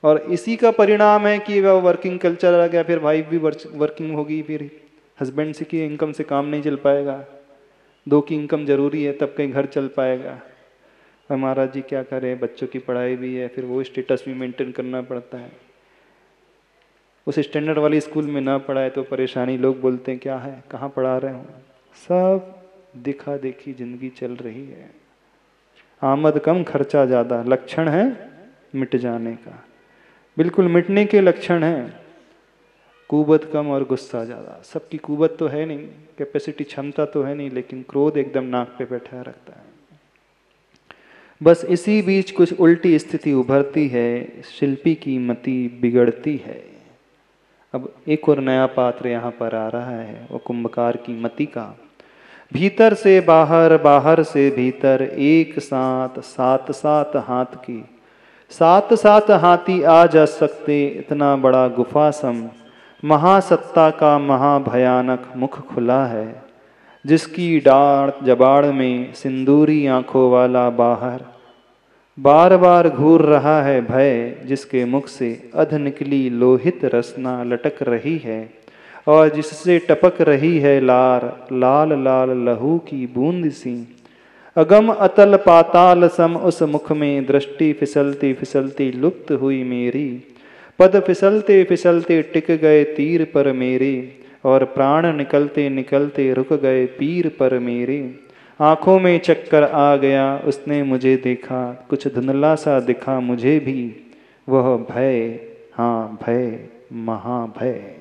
और इसी का परिणाम है कि वह वर्किंग कल्चर आ गया, फिर वाइफ भी वर्किंग होगी, फिर हस्बैंड से की इनकम से काम नहीं चल पाएगा, दो की इनकम जरूरी है तब कहीं घर चल पाएगा। और महाराज जी क्या करें, बच्चों की पढ़ाई भी है, फिर वो स्टेटस भी मेंटेन करना पड़ता है। उस स्टैंडर्ड वाली स्कूल में ना पढ़ाए तो परेशानी, लोग बोलते हैं क्या है, कहाँ पढ़ा रहे हो, सब दिखा देखी जिंदगी चल रही है। आमद कम खर्चा ज़्यादा, लक्षण है मिट जाने का, बिल्कुल मिटने के लक्षण हैं। कुवत कम और गुस्सा ज़्यादा, सबकी कुवत तो है नहीं, कैपेसिटी क्षमता तो है नहीं, लेकिन क्रोध एकदम नाक पे बैठा रखता है। बस इसी बीच कुछ उल्टी स्थिति उभरती है, शिल्पी की मति बिगड़ती है। अब एक और नया पात्र यहाँ पर आ रहा है, वो कुंभकार की मति का। भीतर से बाहर, बाहर से भीतर, एक साथ सात सात हाथ की, सात सात हाथी आ जा सकते, इतना बड़ा गुफासम महासत्ता का महाभयानक मुख खुला है, जिसकी डाढ़ जबाड़ में सिंदूरी आंखों वाला बाहर बार बार घूर रहा है भय, जिसके मुख से अध निकली लोहित रसना लटक रही है, और जिससे टपक रही है लार लाल लाल लहू की बूंद सी। अगम अतल पाताल सम उस मुख में दृष्टि फिसलती फिसलती लुप्त हुई मेरी, पद फिसलते फिसलते टिक गए तीर पर मेरे, और प्राण निकलते निकलते रुक गए पीर पर मेरे। आंखों में चक्कर आ गया, उसने मुझे देखा, कुछ धुंधला सा दिखा मुझे भी, वह भय, हाँ भय, महाभय।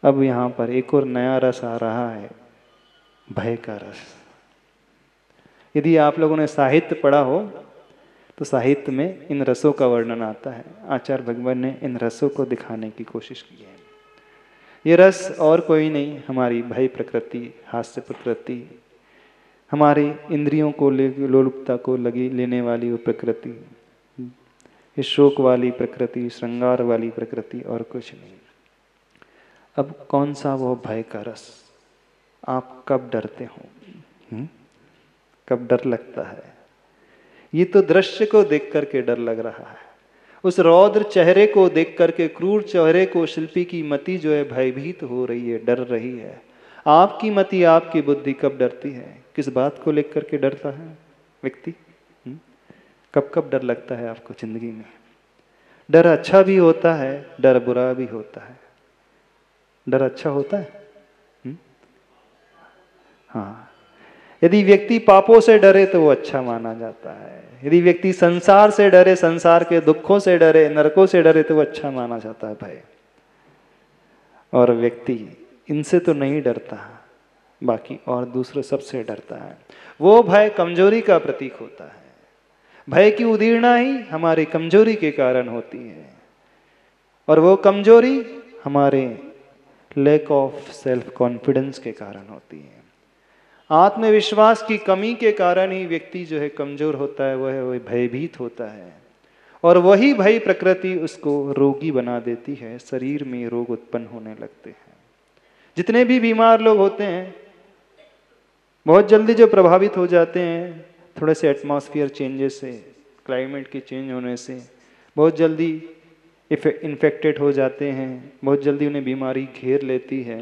अब यहाँ पर एक और नया रस आ रहा है, भय का रस। यदि आप लोगों ने साहित्य पढ़ा हो तो साहित्य में इन रसों का वर्णन आता है। आचार्य भगवान ने इन रसों को दिखाने की कोशिश की है। ये रस और कोई नहीं, हमारी भय प्रकृति, हास्य प्रकृति, हमारे इंद्रियों को लोलुपता को लगी लेने वाली वो प्रकृति, ये शोक वाली प्रकृति, श्रृंगार वाली प्रकृति, और कुछ नहीं। अब कौन सा वो भय का रस? आप कब डरते हो? कब डर लगता है? ये तो दृश्य को देख करके डर लग रहा है, उस रौद्र चेहरे को देख करके, क्रूर चेहरे को शिल्पी की मति जो है भयभीत हो रही है, डर रही है। आपकी मति, आपकी बुद्धि कब डरती है? किस बात को लेकर के डरता है व्यक्ति? कब कब डर लगता है आपको जिंदगी में? डर अच्छा भी होता है, डर बुरा भी होता है। डर अच्छा होता है? हाँ, यदि व्यक्ति पापों से डरे तो वो अच्छा माना जाता है। यदि व्यक्ति संसार से डरे, संसार के दुखों से डरे, नरकों से डरे, तो वो अच्छा माना जाता है भय। और व्यक्ति इनसे तो नहीं डरता, बाकी और दूसरे सबसे डरता है। वो भय कमजोरी का प्रतीक होता है। भय की उदीर्णा ही हमारी कमजोरी के कारण होती है, और वो कमजोरी हमारे लैक ऑफ सेल्फ कॉन्फिडेंस के कारण होती है। आत्मविश्वास की कमी के कारण ही व्यक्ति जो है कमजोर होता है, वह भयभीत होता है, और वही भय प्रकृति उसको रोगी बना देती है। शरीर में रोग उत्पन्न होने लगते हैं। जितने भी बीमार लोग होते हैं बहुत जल्दी जो प्रभावित हो जाते हैं, थोड़े से एटमॉस्फेयर चेंजेस से, क्लाइमेट के चेंज होने से बहुत जल्दी इन्फेक्टेड हो जाते हैं, बहुत जल्दी उन्हें बीमारी घेर लेती है।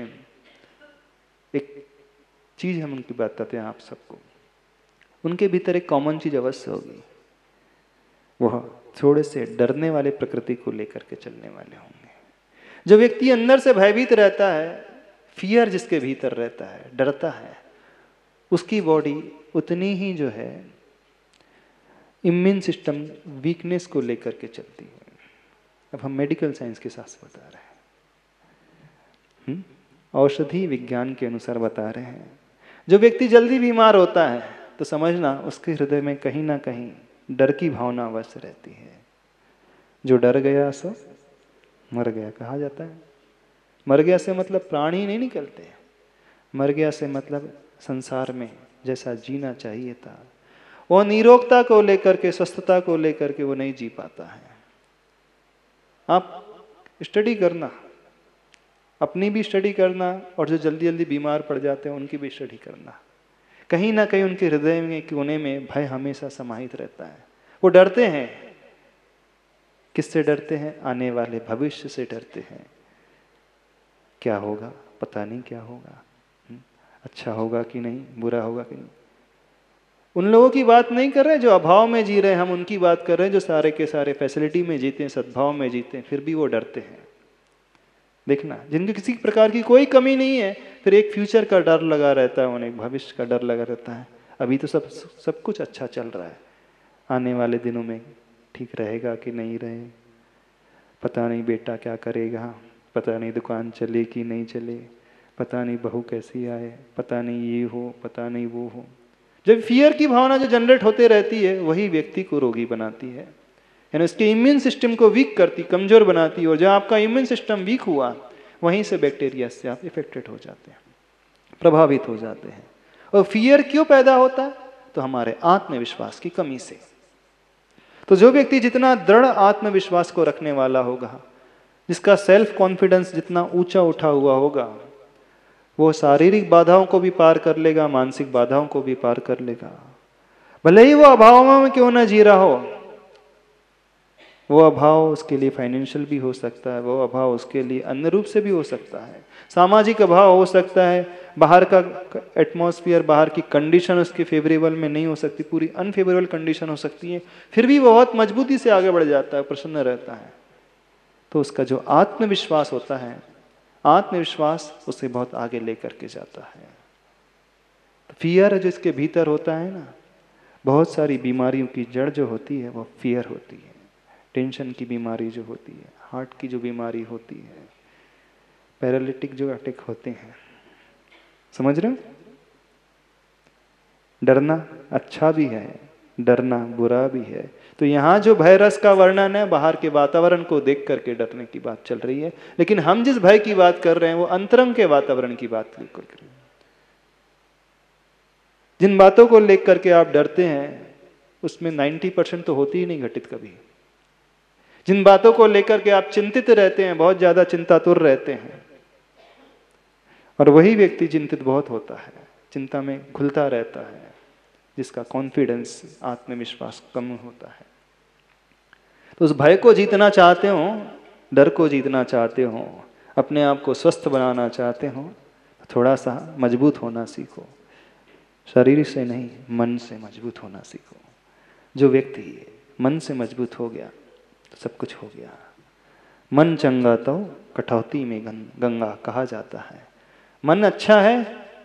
एक चीज हम उनकी बताते हैं आप सबको, उनके भीतर एक कॉमन चीज अवश्य होगी, वह थोड़े से डरने वाले प्रकृति को लेकर के चलने वाले होंगे। जो व्यक्ति अंदर से भयभीत रहता है, फियर जिसके भीतर रहता है, डरता है, उसकी बॉडी उतनी ही जो है इम्यून सिस्टम वीकनेस को लेकर के चलती है। अब हम मेडिकल साइंस के साथ बता रहे हैं, औषधि विज्ञान के अनुसार बता रहे हैं। जो व्यक्ति जल्दी बीमार होता है तो समझना उसके हृदय में कहीं ना कहीं डर की भावना अवश्य रहती है। जो डर गया सो मर गया कहा जाता है। मर गया से मतलब प्राण ही नहीं निकलते, मर गया से मतलब संसार में जैसा जीना चाहिए था, वो निरोगता को लेकर के, स्वस्थता को लेकर के वो नहीं जी पाता है। आप स्टडी करना, अपनी भी स्टडी करना, और जो जल्दी जल्दी बीमार पड़ जाते हैं उनकी भी स्टडी करना। कहीं ना कहीं उनके हृदय में कोने में भय हमेशा समाहित रहता है। वो डरते हैं, किससे डरते हैं? आने वाले भविष्य से डरते हैं। क्या होगा, पता नहीं क्या होगा, अच्छा होगा कि नहीं, बुरा होगा कि नहीं। उन लोगों की बात नहीं कर रहे जो अभाव में जी रहे हैं, हम उनकी बात कर रहे हैं जो सारे के सारे फैसिलिटी में जीते हैं, सद्भाव में जीते हैं, फिर भी वो डरते हैं। देखना, जिनके किसी प्रकार की कोई कमी नहीं है, फिर एक फ्यूचर का डर लगा रहता है उन्हें, भविष्य का डर लगा रहता है। अभी तो सब कुछ अच्छा चल रहा है, आने वाले दिनों में ठीक रहेगा कि नहीं रहे, पता नहीं बेटा क्या करेगा, पता नहीं दुकान चले कि नहीं चले, पता नहीं बहू कैसी आए, पता नहीं ये हो, पता नहीं वो हो। जब फियर की भावना जो जनरेट होते रहती है, वही व्यक्ति को रोगी बनाती है, यानी उसके इम्यून सिस्टम को वीक करती, कमजोर बनाती है। और जब आपका इम्यून सिस्टम वीक हुआ, वहीं से बैक्टीरिया से आप इफेक्टेड हो जाते हैं, प्रभावित हो जाते हैं। और फियर क्यों पैदा होता है? तो हमारे आत्मविश्वास की कमी से। तो जो व्यक्ति जितना दृढ़ आत्मविश्वास को रखने वाला होगा, जिसका सेल्फ कॉन्फिडेंस जितना ऊंचा उठा हुआ होगा, वो शारीरिक बाधाओं को भी पार कर लेगा, मानसिक बाधाओं को भी पार कर लेगा। भले ही वो अभाव में क्यों ना जी रहा हो, वो अभाव उसके लिए फाइनेंशियल भी हो सकता है, वो अभाव उसके लिए अन्य रूप से भी हो सकता है, सामाजिक अभाव हो सकता है, बाहर का एटमॉस्फेयर, बाहर की कंडीशन उसके फेवरेबल में नहीं हो सकती, पूरी अनफेवरेबल कंडीशन हो सकती है, फिर भी वो बहुत मजबूती से आगे बढ़ जाता है, प्रसन्न रहता है। तो उसका जो आत्मविश्वास होता है, आत्मविश्वास उसे बहुत आगे लेकर के जाता है। तो फियर जो इसके भीतर होता है ना, बहुत सारी बीमारियों की जड़ जो होती है वो फियर होती है। टेंशन की बीमारी जो होती है, हार्ट की जो बीमारी होती है, पैरालिटिक जो अटैक होते हैं, समझ रहे हो? डरना अच्छा भी है, डरना बुरा भी है। तो यहाँ जो भय रस का वर्णन है, बाहर के वातावरण को देख करके डरने की बात चल रही है, लेकिन हम जिस भय की बात कर रहे हैं वो अंतरंग के वातावरण की बात कर रहे हैं। जिन बातों को लेकर के आप डरते हैं, उसमें 90% तो होती ही नहीं घटित कभी। जिन बातों को लेकर के आप चिंतित रहते हैं, बहुत ज्यादा चिंतातुर रहते हैं, और वही व्यक्ति चिंतित बहुत होता है, चिंता में घुलता रहता है, जिसका कॉन्फिडेंस, आत्मविश्वास कम होता है। तो उस भय को जीतना चाहते हो, डर को जीतना चाहते हो, अपने आप को स्वस्थ बनाना चाहते हो, तो थोड़ा सा मजबूत होना सीखो। शरीर से नहीं, मन से मजबूत होना सीखो। जो व्यक्ति मन से मजबूत हो गया तो सब कुछ हो गया। मन चंगा तो कटौती में गंगा कहा जाता है। मन अच्छा है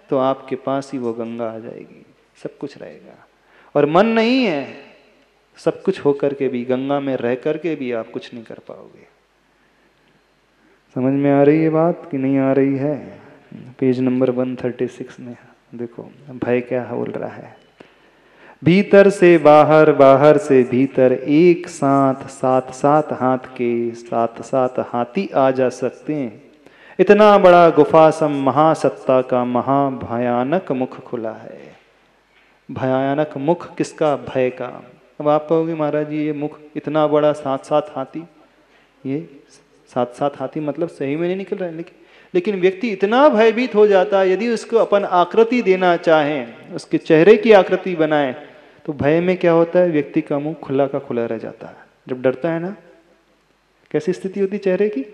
तो आपके पास ही वो गंगा आ जाएगी, सब कुछ रहेगा। और मन नहीं है, सब कुछ होकर के भी, गंगा में रह करके भी आप कुछ नहीं कर पाओगे। समझ में आ रही है बात कि नहीं आ रही है? पेज नंबर 136 में देखो भय क्या बोल रहा है। भीतर से बाहर, बाहर से भीतर, एक साथ सात सात हाथ के साथ सात हाथी आ जा सकते हैं। इतना बड़ा गुफा सम महासत्ता का महाभयानक मुख खुला है। भयानक मुख किसका? भय का। अब आप कहोगे महाराज जी ये मुख इतना बड़ा, सात सात हाथी, ये सात सात हाथी मतलब सही में नहीं निकल रहा है, लेकिन व्यक्ति इतना भयभीत हो जाता है, यदि उसको अपन आकृति देना चाहें, उसके चेहरे की आकृति बनाएं, तो भय में क्या होता है, व्यक्ति का मुंह खुला का खुला रह जाता है। जब डरता है ना, कैसी स्थिति होती चेहरे की,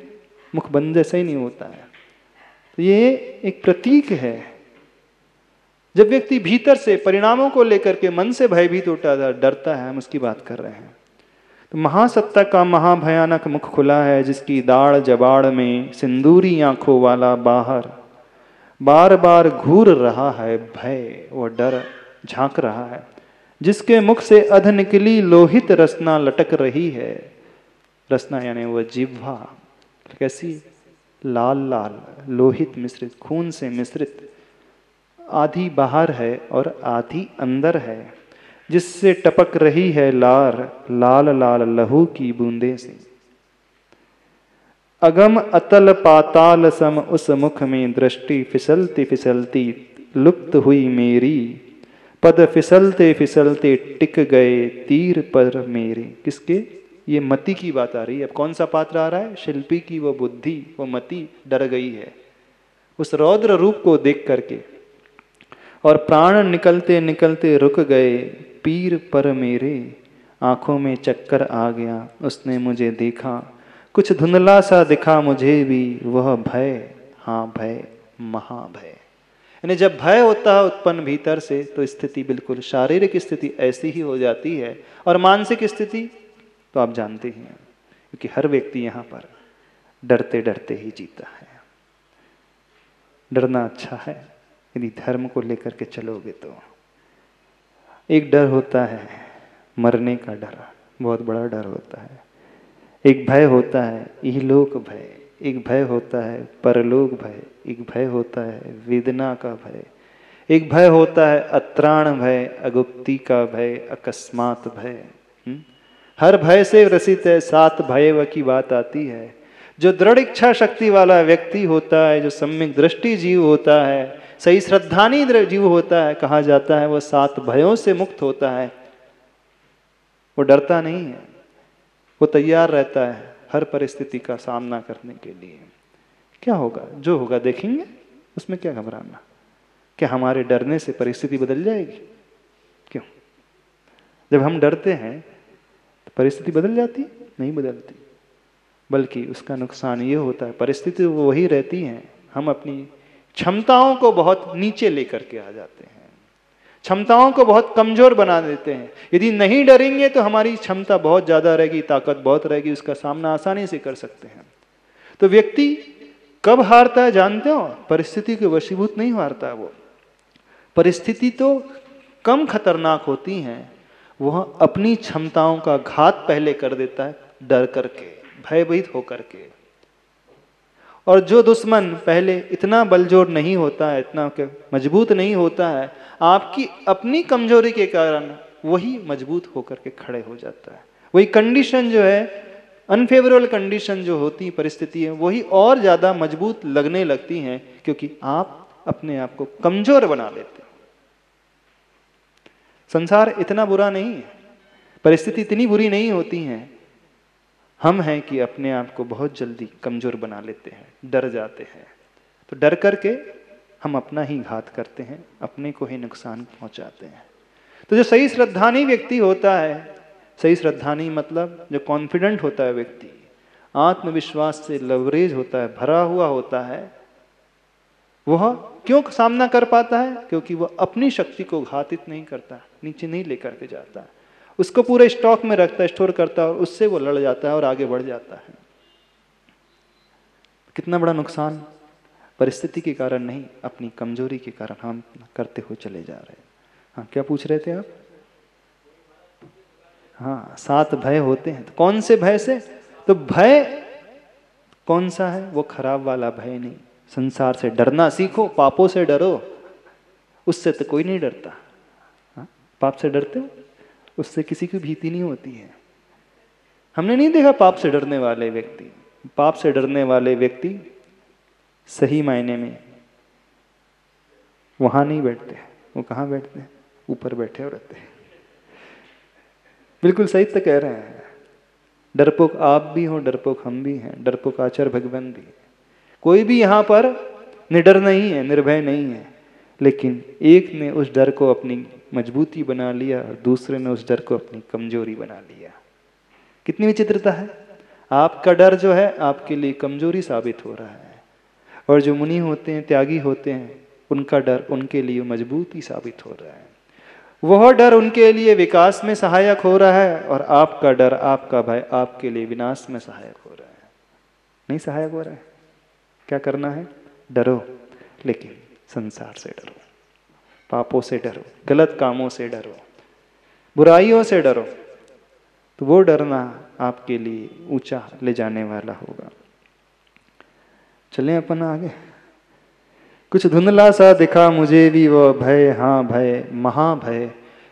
मुख बंद जैसा ही नहीं होता है। तो ये एक प्रतीक है। जब व्यक्ति भीतर से परिणामों को लेकर के मन से भयभीत होता है, डरता है, हम उसकी बात कर रहे हैं। तो महासत्ता का महाभयानक मुख खुला है, जिसकी दाढ़ जबाड़ में सिंदूरी आंखों वाला बाहर बार बार घूर रहा है भय, वो डर झांक रहा है। जिसके मुख से अध निकली लोहित रसना लटक रही है। रसना यानी वो जिह्वा, कैसी? लाल लाल, लोहित मिश्रित, खून से मिश्रित, आधी बाहर है और आधी अंदर है, जिससे टपक रही है लाल लाल लहू की बूंदे से। अगम अतल पाताल सम उस मुख में दृष्टि फिसलती फिसलती लुप्त हुई मेरी। पद फिसलते फिसलते टिक गए तीर पर मेरे। किसके? ये मति की बात आ रही है। अब कौन सा पात्र आ रहा है? शिल्पी की वो बुद्धि, वो मति डर गई है उस रौद्र रूप को देख करके, और प्राण निकलते निकलते रुक गए पीर पर मेरे। आंखों में चक्कर आ गया, उसने मुझे देखा, कुछ धुंधला सा दिखा मुझे भी, वह भय, हाँ भय, महाभय। यानी जब भय होता है उत्पन्न भीतर से, तो स्थिति बिल्कुल शारीरिक स्थिति ऐसी ही हो जाती है। और मानसिक स्थिति तो आप जानते ही हैं, क्योंकि हर व्यक्ति यहाँ पर डरते डरते ही जीता है। डरना अच्छा है यदि धर्म को लेकर के चलोगे तो। एक डर होता है मरने का डर, बहुत बड़ा डर होता है। एक भय होता है इहलोक भय, एक भय होता है परलोक भय, एक भय होता है वेदना का भय, एक भय होता है अत्राण भय, अगुप्ती का भय, अकस्मात भय। हर भय से ग्रसित है, 7 भय की बात आती है। जो दृढ़ इच्छा शक्ति वाला व्यक्ति होता है, जो सम्यक दृष्टि जीव होता है, सही श्रद्धानी जीव होता है, कहा जाता है वो 7 भयों से मुक्त होता है। वो डरता नहीं है, वो तैयार रहता है हर परिस्थिति का सामना करने के लिए। क्या होगा, जो होगा देखेंगे, उसमें क्या घबराना। क्या हमारे डरने से परिस्थिति बदल जाएगी? क्यों? जब हम डरते हैं तो परिस्थिति बदल जाती? नहीं बदलती, बल्कि उसका नुकसान ये होता है, परिस्थिति वही रहती है, हम अपनी क्षमताओं को बहुत नीचे लेकर के आ जाते हैं, क्षमताओं को बहुत कमजोर बना देते हैं। यदि नहीं डरेंगे तो हमारी क्षमता बहुत ज्यादा रहेगी, ताकत बहुत रहेगी, उसका सामना आसानी से कर सकते हैं। तो व्यक्ति कब हारता है जानते हो? परिस्थिति के वशीभूत नहीं हारता है वो। परिस्थिति तो कम खतरनाक होती हैं, वह अपनी क्षमताओं का घात पहले कर देता है, डर करके, भयभीत होकर के। और जो दुश्मन पहले इतना बलजोर नहीं होता है, इतना मजबूत नहीं होता है, आपकी अपनी कमजोरी के कारण वही मजबूत होकर के खड़े हो जाता है। वही कंडीशन जो है, अनफेवरेबल कंडीशन जो होती परिस्थिति है, वही और ज्यादा मजबूत लगने लगती हैं, क्योंकि आप अपने आप को कमजोर बना लेते हैं। संसार इतना बुरा नहीं है, परिस्थिति इतनी बुरी नहीं होती है, हम हैं कि अपने आप को बहुत जल्दी कमजोर बना लेते हैं, डर जाते हैं। तो डर करके हम अपना ही घात करते हैं, अपने को ही नुकसान पहुंचाते हैं। तो जो सही श्रद्धानी व्यक्ति होता है, सही श्रद्धानी मतलब जो कॉन्फिडेंट होता है व्यक्ति, आत्मविश्वास से लवरेज होता है, भरा हुआ होता है, वह क्यों सामना कर पाता है? क्योंकि वह अपनी शक्ति को घातित नहीं करता, नीचे नहीं लेकर के जाता, उसको पूरे स्टॉक में रखता है, स्टोर करता है, और उससे वो लड़ जाता है और आगे बढ़ जाता है। कितना बड़ा नुकसान परिस्थिति के कारण नहीं, अपनी कमजोरी के कारण हम करते हुए चले जा रहे हैं। हाँ, क्या पूछ रहे थे आप? हाँ, 7 भय होते हैं। तो कौन से भय से? तो भय कौन सा है? वो खराब वाला भय नहीं। संसार से डरना सीखो, पापों से डरो, उससे तो कोई नहीं डरता। हाँ, पाप से डरते हो, उससे किसी की भीति नहीं होती है। हमने नहीं देखा पाप से डरने वाले व्यक्ति। पाप से डरने वाले व्यक्ति सही मायने में वहां नहीं बैठते, वो कहाँ बैठते हैं? ऊपर बैठे हो रहते हैं। बिल्कुल सही तो कह रहे हैं। डरपोक आप भी हो, डरपोक हम भी हैं, डरपोक आचार्य भगवान भी। कोई भी यहाँ पर निडर नहीं है, निर्भय नहीं है, लेकिन एक ने उस डर को अपनी मजबूती बना लिया और दूसरे ने उस डर को अपनी कमजोरी बना लिया। कितनी विचित्रता है। आपका डर जो है आपके लिए कमजोरी साबित हो रहा है, और जो मुनि होते हैं, त्यागी होते हैं, उनका डर उनके लिए मजबूती साबित हो रहा है। वह डर उनके लिए विकास में सहायक हो रहा है, और आपका डर, आपका भय आपके लिए विनाश में सहायक हो रहा है। नहीं सहायक हो रहा है। क्या करना है? डरो, लेकिन संसार से डरो, पापों से डरो, गलत कामों से डरो, बुराइयों से डरो, तो वो डरना आपके लिए ऊंचा ले जाने वाला होगा। चलें अपन आगे। कुछ धुंधला सा दिखा मुझे भी वह भय, हाँ भय, महाभय,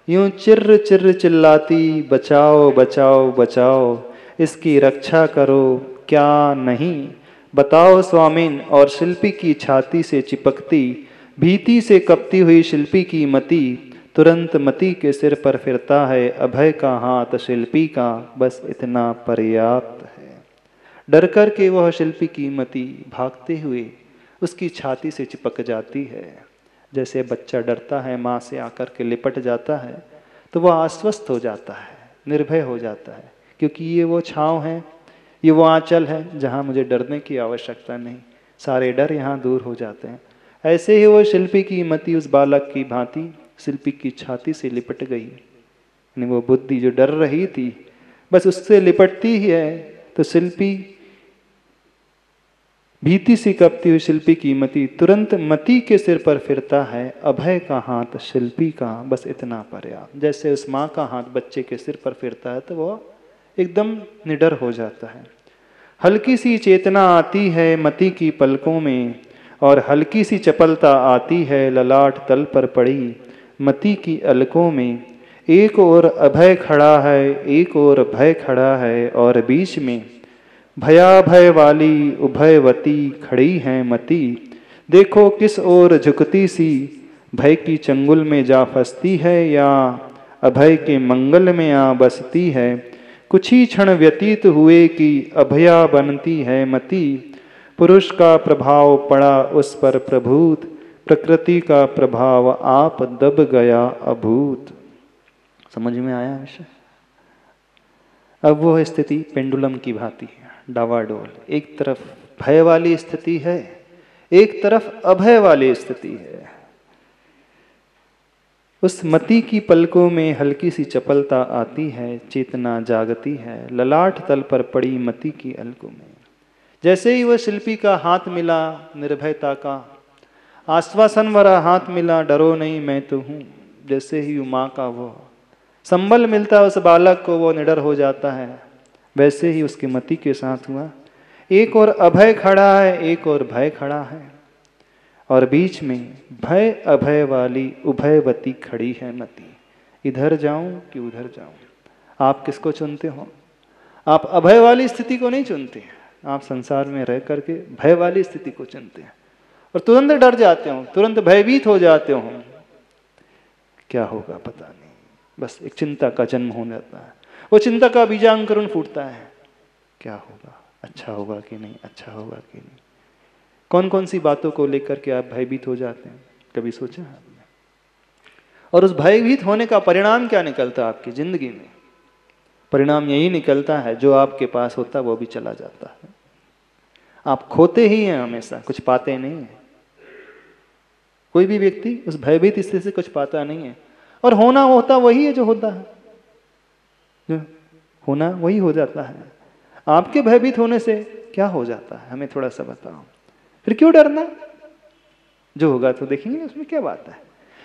यूं चिर्र चिर्र चिल्लाती, बचाओ बचाओ बचाओ, इसकी रक्षा करो क्या नहीं, बताओ स्वामिन। और शिल्पी की छाती से चिपकती, भीति से कपती हुई शिल्पी की मति, तुरंत मति के सिर पर फिरता है अभय का हाथ शिल्पी का, बस इतना पर्याप्त है। डर कर के वह शिल्पी की मति भागते हुए उसकी छाती से चिपक जाती है। जैसे बच्चा डरता है, माँ से आकर के लिपट जाता है, तो वह आश्वस्त हो जाता है, निर्भय हो जाता है, क्योंकि ये वो छाँव है, ये वो आंचल है जहाँ मुझे डरने की आवश्यकता नहीं, सारे डर यहाँ दूर हो जाते हैं। ऐसे ही वो शिल्पी की मति उस बालक की भांति शिल्पी की छाती से लिपट गई। यानी वो बुद्धि जो डर रही थी बस उससे लिपटती ही है, तो शिल्पी भीति से कपती हुई शिल्पी की मति तुरंत मति के सिर पर फिरता है, अभय का हाथ शिल्पी का बस इतना पर्याप्त। जैसे उस माँ का हाथ बच्चे के सिर पर फिरता है तो वो एकदम निडर हो जाता है। हल्की सी चेतना आती है मति की पलकों में, और हल्की सी चपलता आती है ललाट तल पर पड़ी मति की अलकों में। एक ओर अभय खड़ा है, एक ओर भय खड़ा है, और बीच में भया भय वाली उभयवती खड़ी है मति। देखो किस ओर झुकती सी भय की चंगुल में जा फंसती है, या अभय के मंगल में आ बसती है। कुछ ही क्षण व्यतीत हुए कि अभया बनती है मति। पुरुष का प्रभाव पड़ा उस पर प्रभूत, प्रकृति का प्रभाव आप दब गया अभूत। समझ में आया विषय? अब वो स्थिति पेंडुलम की भांति है, डावाडोल। एक तरफ भय वाली स्थिति है, एक तरफ अभय वाली स्थिति है। उस मति की पलकों में हल्की सी चपलता आती है, चेतना जागती है ललाट तल पर पड़ी मति की अलकों में। जैसे ही वह शिल्पी का हाथ मिला, निर्भयता का आश्वासन भरा हाथ मिला, डरो नहीं मैं तो हूँ। जैसे ही माँ का वो संबल मिलता है उस बालक को, वो निडर हो जाता है। वैसे ही उसकी मति के साथ हुआ। एक और अभय खड़ा है, एक और भय खड़ा है, और बीच में भय अभय वाली उभयवती खड़ी है मति। इधर जाऊं कि उधर जाऊं? आप किसको चुनते हो? आप अभय वाली स्थिति को नहीं चुनते, आप संसार में रह करके भय वाली स्थिति को चुनते हैं, और तुरंत डर जाते हो, तुरंत भयभीत हो जाते हो। क्या होगा पता नहीं, बस एक चिंता का जन्म हो जाता है। वो चिंता का बीजांकुरण फूटता है, क्या होगा, अच्छा होगा कि नहीं, अच्छा होगा कि नहीं। कौन कौन सी बातों को लेकर के आप भयभीत हो जाते हैं, कभी सोचा है आपने? और उस भयभीत होने का परिणाम क्या निकलता है आपकी जिंदगी में? परिणाम यही निकलता है, जो आपके पास होता है वो भी चला जाता है। आप खोते ही हैं हमेशा, कुछ पाते नहीं है। कोई भी व्यक्ति उस भयभीत स्थिति से कुछ पाता नहीं है, और होना होता वही है जो होता है, जो होना वही हो जाता है। आपके भयभीत होने से क्या हो जाता है, हमें थोड़ा सा बताओ। फिर क्यों डरना? जो होगा तो देखेंगे, उसमें क्या बात है।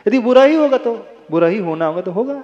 यदि बुरा ही होगा तो बुरा ही होना होगा तो होगा।